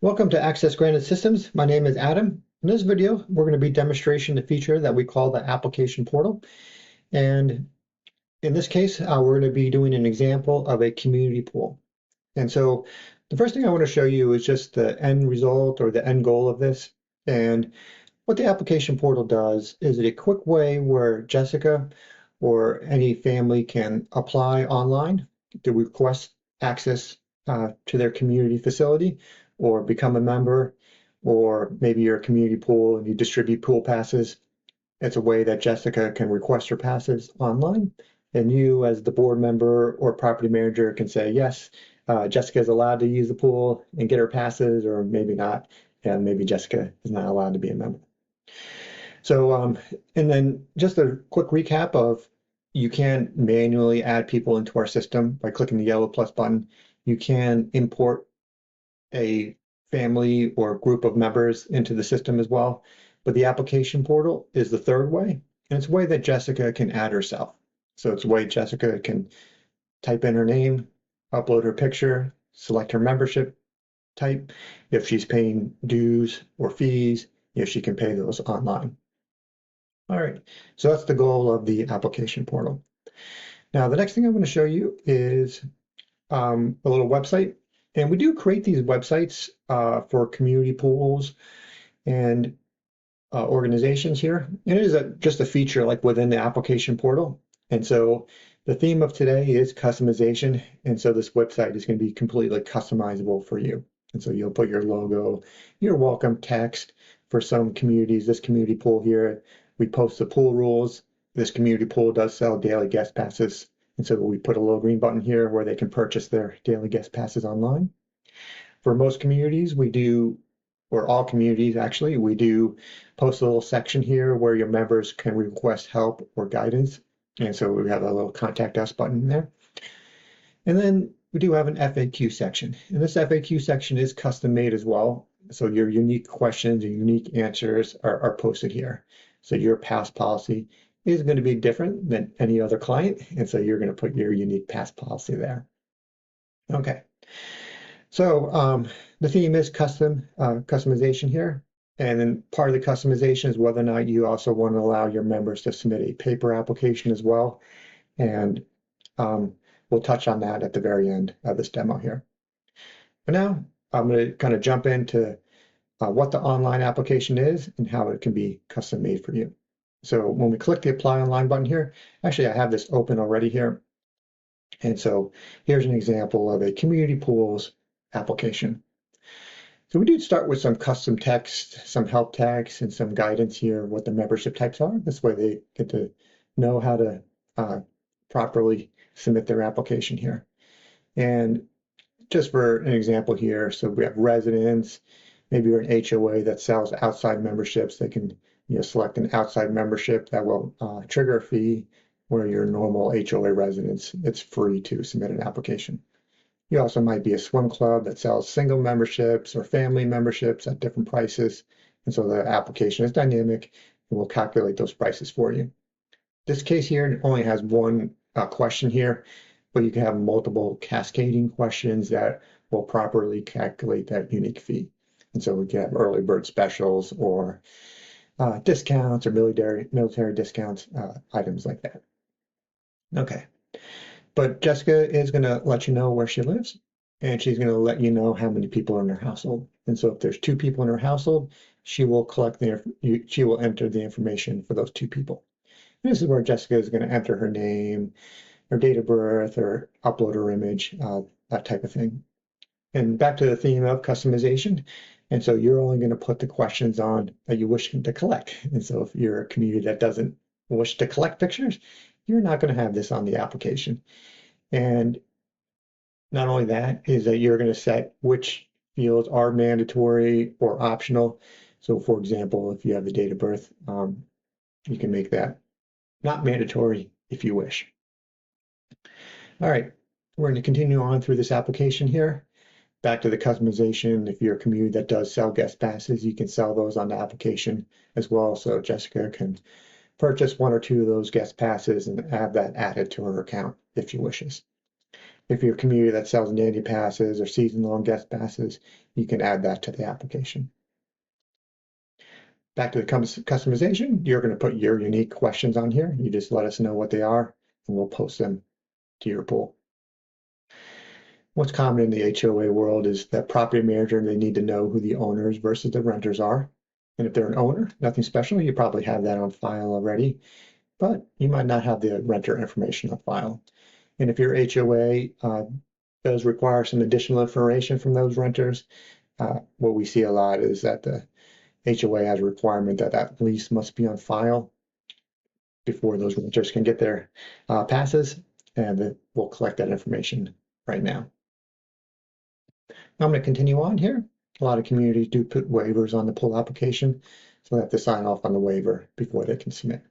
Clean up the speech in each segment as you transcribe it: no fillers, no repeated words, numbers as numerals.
Welcome to Access Granted Systems. My name is Adam. In this video, we're going to be demonstrating the feature that we call the application portal. And in this case, we're going to be doing an example of a community pool. And so the first thing I want to show you is just the end result or the end goal of this. And what the application portal does is a quick way where Jessica or any family can apply online to request access to their community facility or become a member, or maybe you're a community pool and you distribute pool passes. It's a way that Jessica can request her passes online, and you as the board member or property manager can say, yes, Jessica is allowed to use the pool and get her passes, or maybe not, and maybe Jessica is not allowed to be a member. So, and then just a quick recap of you can manually add people into our system by clicking the yellow plus button. You can import a family or group of members into the system as well. But the application portal is the third way, and it's a way that Jessica can add herself. So it's a way Jessica can type in her name, upload her picture, select her membership type. If she's paying dues or fees, she can pay those online. All right, so that's the goal of the application portal. Now, the next thing I'm going to show you is a little website. And we do create these websites for community pools and organizations here. And it is just a feature like within the application portal. And so the theme of today is customization. And so this website is going to be completely customizable for you. And so you'll put your logo, your welcome text. For some communities, this community pool here, we post the pool rules. This community pool does sell daily guest passes. And so we put a little green button here where they can purchase their daily guest passes online. For most communities, we do, or all communities actually, we do post a little section here where your members can request help or guidance. And so we have a little contact us button there. And then we do have an FAQ section. And this FAQ section is custom made as well. So your unique questions and unique answers are posted here. So your pass policy is going to be different than any other client. And so you're going to put your unique pass policy there. Okay. So the theme is customization here. And then part of the customization is whether or not you also want to allow your members to submit a paper application as well. And we'll touch on that at the very end of this demo here. But now I'm going to kind of jump into what the online application is and how it can be custom made for you. So when we click the apply online button here, actually I have this open already here. And so here's an example of a community pools application. So we do start with some custom text, some help text, and some guidance here, what the membership types are. This way they get to know how to properly submit their application here. And just for an example here, so we have residents, maybe you're an HOA that sells outside memberships. They can select an outside membership that will trigger a fee, where your normal HOA residents, it's free to submit an application. You also might be a swim club that sells single memberships or family memberships at different prices. And so the application is dynamic and will calculate those prices for you. This case here only has one question here, but you can have multiple cascading questions that will properly calculate that unique fee. And so we can have early bird specials or discounts or military discounts, items like that. Okay, but Jessica is going to let you know where she lives, and she's going to let you know how many people are in her household. And so if there's 2 people in her household, she will she will enter the information for those 2 people. And this is where Jessica is going to enter her name, her date of birth, or upload her image, that type of thing. And back to the theme of customization. And so you're only going to put the questions on that you wish to collect. And so if you're a community that doesn't wish to collect pictures, you're not going to have this on the application. And not only that, is that you're going to set which fields are mandatory or optional. So for example, if you have the date of birth, you can make that not mandatory if you wish. All right, we're going to continue on through this application here. Back to the customization, if you're a community that does sell guest passes, you can sell those on the application as well. So Jessica can purchase 1 or 2 of those guest passes and have that added to her account if she wishes. If you're a community that sells nanny passes or season-long guest passes, you can add that to the application. Back to the customization, you're going to put your unique questions on here. You just let us know what they are, and we'll post them to your pool. What's common in the HOA world is that property manager, they need to know who the owners versus the renters are. And if they're an owner, nothing special, you probably have that on file already, but you might not have the renter information on file. And if your HOA does require some additional information from those renters, what we see a lot is that the HOA has a requirement that that lease must be on file before those renters can get their passes, and we'll collect that information right now. I'm going to continue on here. A lot of communities do put waivers on the pool application, so they have to sign off on the waiver before they can submit.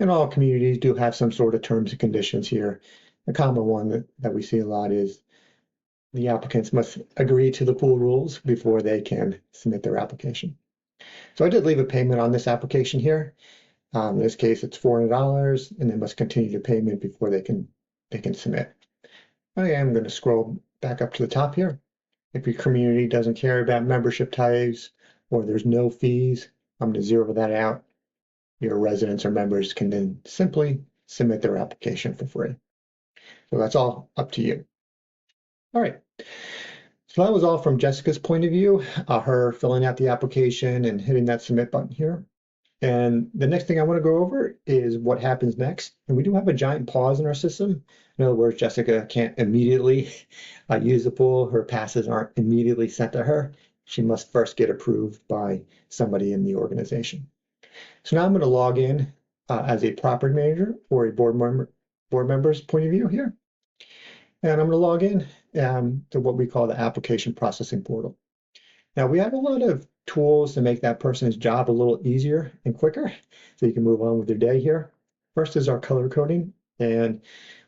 And all communities do have some sort of terms and conditions here. A common one that we see a lot is the applicants must agree to the pool rules before they can submit their application. So I did leave a payment on this application here. In this case, it's $400, and they must continue the payment before they can submit. Okay, I'm going to scroll back up to the top here. If your community doesn't care about membership types or there's no fees, I'm going to zero that out. Your residents or members can then simply submit their application for free. So that's all up to you. All right. So that was all from Jessica's point of view, her filling out the application and hitting that submit button here. And the next thing I want to go over is what happens next. And we do have a giant pause in our system. In other words, Jessica can't immediately use the pool. Her passes aren't immediately sent to her. She must first get approved by somebody in the organization. So now I'm going to log in as a property manager or a board member's point of view here. And I'm going to log in to what we call the application processing portal. Now we have a lot of tools to make that person's job a little easier and quicker, so you can move on with your day here. First is our color coding, and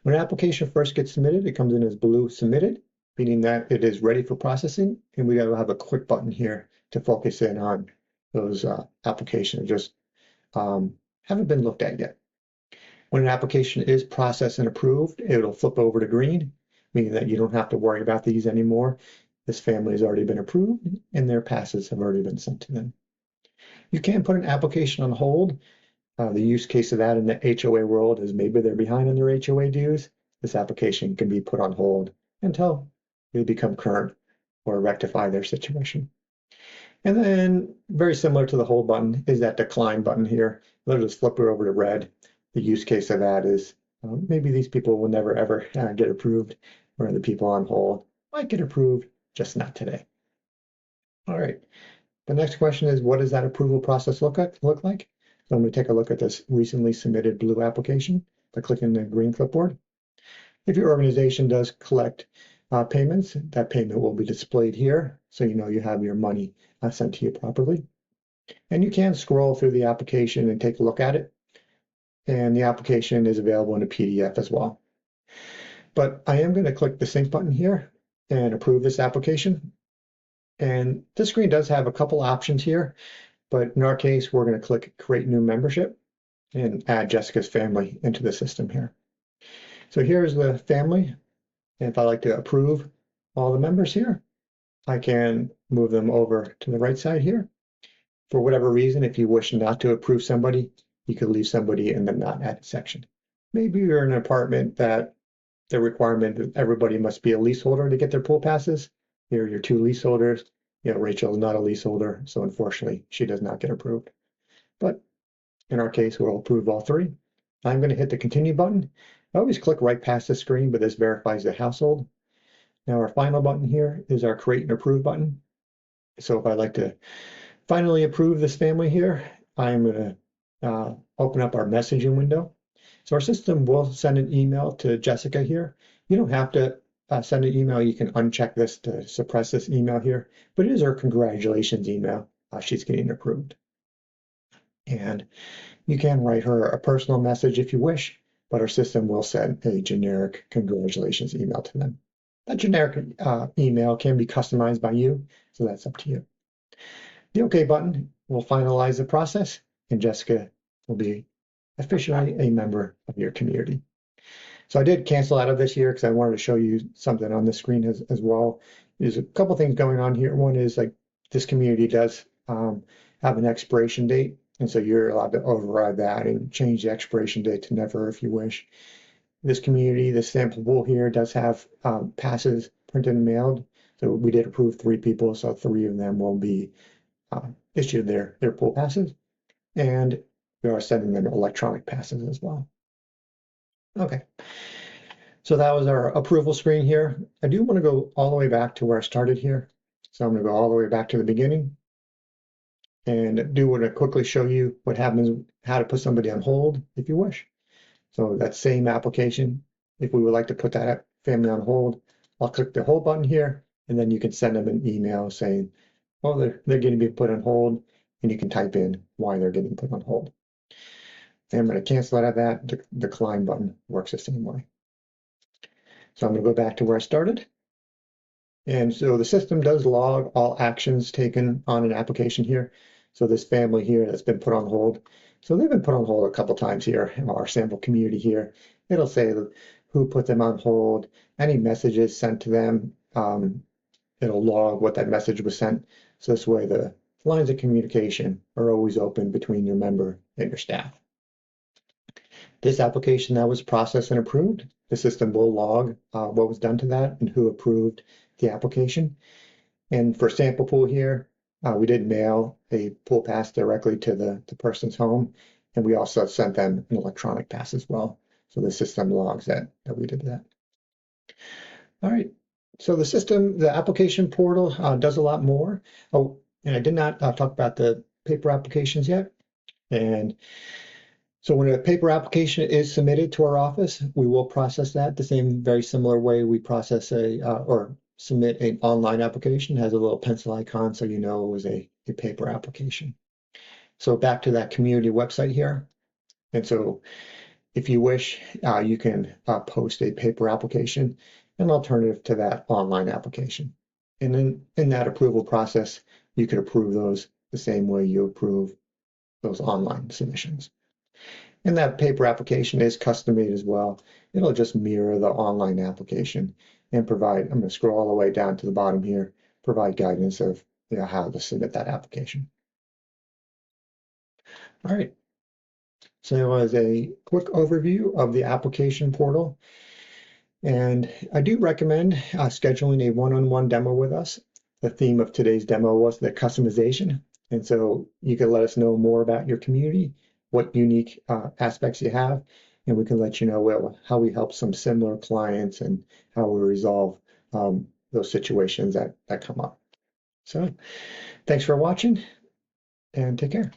when an application first gets submitted, it comes in as blue submitted, meaning that it is ready for processing, and we have a quick button here to focus in on those applications that just haven't been looked at yet. When an application is processed and approved, it'll flip over to green, meaning that you don't have to worry about these anymore. This family has already been approved and their passes have already been sent to them. You can put an application on hold. The use case of that in the HOA world is maybe they're behind on their HOA dues. This application can be put on hold until they become current or rectify their situation. And then very similar to the hold button is that decline button here. They'll just flip it over to red. The use case of that is maybe these people will never ever get approved, or the people on hold might get approved, just not today. All right. The next question is, what does that approval process look like? So I'm going to take a look at this recently submitted blue application by clicking the green clipboard. If your organization does collect payments, that payment will be displayed here, so you know you have your money sent to you properly. And you can scroll through the application and take a look at it. And the application is available in a PDF as well. But I am going to click the sync button here and approve this application. And this screen does have a couple options here, but in our case, we're going to click Create New Membership and add Jessica's family into the system here. So here's the family. And if I like to approve all the members here, I can move them over to the right side here. For whatever reason, if you wish not to approve somebody, you could leave somebody in the not added section. Maybe you're in an apartment that the requirement that everybody must be a leaseholder to get their pool passes. Here are your two leaseholders. Rachel is not a leaseholder, so unfortunately, she does not get approved. But in our case, we'll approve all three. I'm going to hit the continue button. I always click right past the screen, but this verifies the household. Now our final button here is our create and approve button. So if I'd like to finally approve this family here, I'm going to open up our messaging window. So our system will send an email to Jessica here. You don't have to send an email. You can uncheck this to suppress this email here, but it is her congratulations email. She's getting approved. And you can write her a personal message if you wish, but our system will send a generic congratulations email to them. That generic email can be customized by you, so that's up to you. The OK button will finalize the process, and Jessica will be officially a member of your community. So I did cancel out of this here because I wanted to show you something on the screen as well. There's a couple things going on here. One is like this community does have an expiration date, and so you're allowed to override that and change the expiration date to never if you wish. This community, this sample pool here does have passes printed and mailed. So we did approve 3 people, so 3 of them will be issued their pool passes. And we are sending them electronic passes as well. Okay, so that was our approval screen here. I do want to go all the way back to where I started here. So I'm going to go all the way back to the beginning and do want to quickly show you what happens, how to put somebody on hold if you wish. So that same application, if we would like to put that family on hold, I'll click the hold button here, and then you can send them an email saying, oh, they're getting to be put on hold, and you can type in why they're getting put on hold. And I'm going to cancel out of that. The decline button works the same way. So I'm going to go back to where I started. And so the system does log all actions taken on an application here. So this family here that's been put on hold. So they've been put on hold a couple times here in our sample community here. It'll say who put them on hold, any messages sent to them. It'll log what that message was sent. So this way the lines of communication are always open between your member and your staff. This application that was processed and approved, the system will log what was done to that and who approved the application. And for sample pool here, we did mail a pool pass directly to the person's home, and we also sent them an electronic pass as well. So the system logs that we did that. All right, so the system, the application portal does a lot more. Oh, and I did not talk about the paper applications yet. And so when a paper application is submitted to our office, we will process that the same, very similar way we process or submit an online application. It has a little pencil icon so you know it was a paper application. So back to that community website here. And so if you wish, you can post a paper application, an alternative to that online application. And then in that approval process, you could approve those the same way you approve those online submissions. And that paper application is custom made as well. It'll just mirror the online application and provide, I'm going to scroll all the way down to the bottom here, provide guidance of how to submit that application. All right. So that was a quick overview of the application portal. And I do recommend scheduling a one-on-one demo with us. The theme of today's demo was the customization. And so you can let us know more about your community, what unique aspects you have, and we can let you know how we help some similar clients and how we resolve those situations that come up. So thanks for watching and take care.